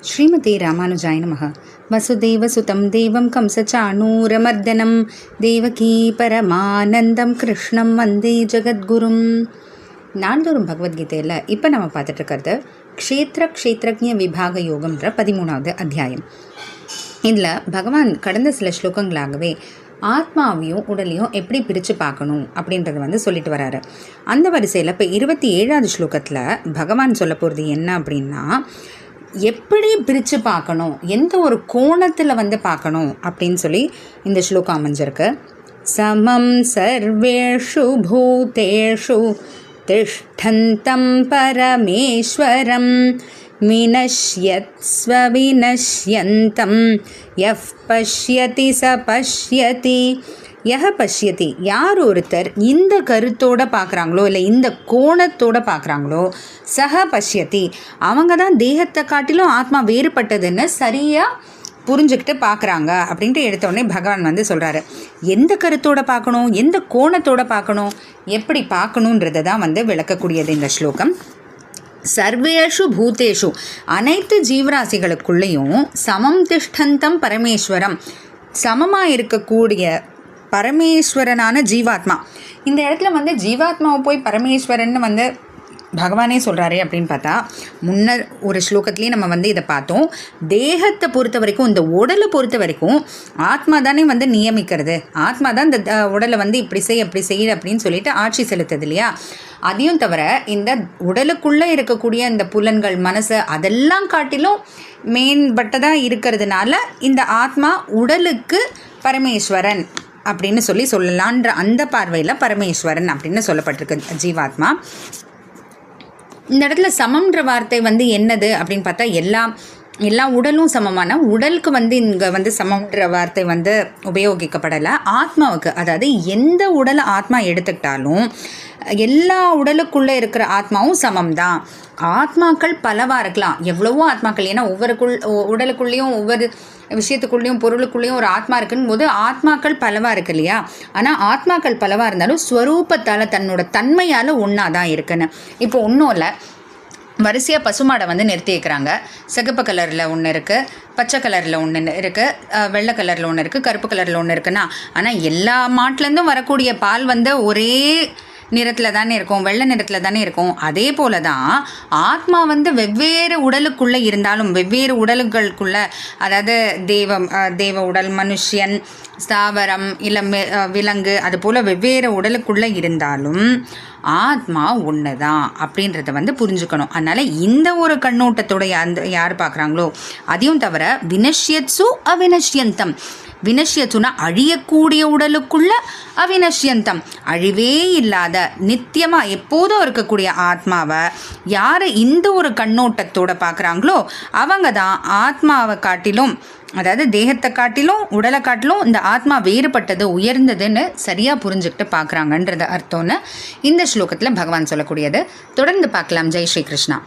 ஸ்ரீமதே ராமானுஜாய நமः. வசுதேவசுதம் தேவம் கம்சச்சாணூரமர்தனம் தேவகீ பரமானந்தம் கிருஷ்ணம் வந்தே ஜெகத்குரும். நாள்தோறும் பகவத்கீதையில் இப்போ நம்ம பார்த்துட்டு இருக்கிறது க்ஷேத்ரஜ்ஞ விபாக யோகம்ன்ற 13வது அத்தியாயம். இதில் பகவான் கடந்த சில ஸ்லோகங்களாகவே ஆத்மாவையும் உடலையும் எப்படி பிரித்து பார்க்கணும் அப்படின்றத சொல்லிட்டு வராரு. அந்த வரிசையில் இப்போ 27வது ஸ்லோகத்தில் பகவான் சொல்ல போகிறது என்ன அப்படின்னா, எப்படி பிரித்து பார்க்கணும், எந்த ஒரு கோணத்தில் பார்க்கணும் அப்படின்னு சொல்லி இந்த ஸ்லோகம் அமைஞ்சிருக்கு. சமம் சர்வேஷு பூதேஷு திஷ்டந்தம் பரமேஸ்வரம் வினஷ்யத் ஸ்வவினஷ்யந்தம் யஃப் பஷ்யதி ச பஷ்யதி. பஷ்யதி, யார் ஒருத்தர் இந்த கருத்தோடு பார்க்குறாங்களோ இல்லை இந்த கோணத்தோடு பார்க்குறாங்களோ, சஹ பஷ்யதி, அவங்க தான் தேகத்தை காட்டிலும் ஆத்மா வேறுபட்டதுன்னு சரியாக புரிஞ்சுக்கிட்டு பார்க்குறாங்க அப்படின்ட்டு எடுத்தோடனே பகவான் சொல்கிறாரு. எந்த கருத்தோடு பார்க்கணும், எந்த கோணத்தோடு பார்க்கணும், எப்படி பார்க்கணுன்றதை தான் விளக்கக்கூடியது இந்த ஸ்லோகம். சர்வேஷு பூதேஷு, அனைத்து ஜீவராசிகளுக்குள்ளேயும் சமம் திஷ்டந்தம் பரமேஸ்வரம், சமமாக இருக்கக்கூடிய பரமேஸ்வரனான ஜீவாத்மா. இந்த இடத்துல ஜீவாத்மாவை போய் பரமேஸ்வரன் பகவானே சொல்கிறாரே அப்படின்னு பார்த்தா, முன்னர் ஒரு ஸ்லோகத்துலேயே நம்ம இதை பார்த்தோம். தேகத்தை பொறுத்த வரைக்கும், இந்த உடலை பொறுத்த வரைக்கும் ஆத்மா தானே நியமிக்கிறது. ஆத்மா தான் இந்த உடலை இப்படி செய் அப்படி செய் அப்படின்னு சொல்லிட்டு ஆட்சி செலுத்துது இல்லையா. அதையும் தவிர இந்த உடலுக்குள்ளே இருக்கக்கூடிய இந்த புலன்கள், மனசு, அதெல்லாம் காட்டிலும் மேம்பட்டதாக இருக்கிறதுனால இந்த ஆத்மா உடலுக்கு பரமேஸ்வரன் அப்படின்னு சொல்லலான்ற அந்த பார்வையில் பரமேஸ்வரன் அப்படின்னு சொல்லப்பட்டிருக்கு ஜீவாத்மா. இந்த இடத்துல சமம்ன்ற வார்த்தை என்னது அப்படின்னு பார்த்தா, எல்லா உடலும் சமமான உடலுக்கு இங்கே சமம்ன்ற வார்த்தை உபயோகிக்கப்படலை. ஆத்மாவுக்கு, அதாவது எந்த உடலை ஆத்மா எடுத்துக்கிட்டாலும் எல்லா உடலுக்குள்ளே இருக்கிற ஆத்மாவும் சமம் தான். ஆத்மாக்கள் பலவாக இருக்கலாம், எவ்வளவோ ஆத்மாக்கள். ஏன்னா ஒவ்வொரு உடலுக்குள்ளேயும் ஒவ்வொரு விஷயத்துக்குள்ளேயும் பொருளுக்குள்ளேயும் ஒரு ஆத்மா இருக்குன்னு போது ஆத்மாக்கள் பலவாக இருக்கு இல்லையா. ஆனால் ஆத்மாக்கள் பலவாக இருந்தாலும் ஸ்வரூபத்தால், தன்னோட தன்மையால் ஒன்றா தான் இருக்குன்னு. இப்போ ஒன்றும் இல்லை, வரிசையாக பசுமாடை நிறுத்தி வைக்கிறாங்க. சிகப்பு கலரில் ஒன்று இருக்குது, பச்சை கலரில் ஒன்று இருக்குது, வெள்ளை கலரில் ஒன்று இருக்குது, கருப்பு கலரில் ஒன்று இருக்குன்னா, ஆனால் எல்லா மாட்டிலேருந்தும் வரக்கூடிய பால் ஒரே நிறத்தில் தானே இருக்கும், வெள்ளை நிறத்தில் தானே இருக்கும். அதே போல தான் ஆத்மா வெவ்வேறு உடலுக்குள்ளே இருந்தாலும், வெவ்வேறு உடல்களுக்குள்ளே, அதாவது தேவ உடல், மனுஷன், ஸ்தாவரம், இல்லை விலங்கு, அது போல் வெவ்வேறு உடலுக்குள்ளே இருந்தாலும் ஆத்மா ஒன்று தான் அப்படின்றத புரிஞ்சுக்கணும். அதனால் இந்த ஒரு கண்ணோட்டத்தோட யார் பார்க்குறாங்களோ, அதையும் தவிர வினஷ்யத்சு அவினஷ்யந்தம், வினஷ்யத்துனா அழியக்கூடிய உடலுக்குள்ள, அவினஷ்யந்தம் அழிவே இல்லாத நித்தியமாக எப்போதும் இருக்கக்கூடிய ஆத்மாவை யார் இந்த ஒரு கண்ணோட்டத்தோடு பார்க்குறாங்களோ அவங்க தான் ஆத்மாவை காட்டிலும், அதாவது தேகத்தை காட்டிலும் உடலை காட்டிலும் இந்த ஆத்மா வேறுபட்டது, உயர்ந்ததுன்னு சரியாக புரிஞ்சுக்கிட்டு பார்க்குறாங்கன்றது அர்த்தம்னு இந்த ஸ்லோகத்தில் பகவான் சொல்லக்கூடியது. தொடர்ந்து பார்க்கலாம். ஜெய் ஸ்ரீ கிருஷ்ணா.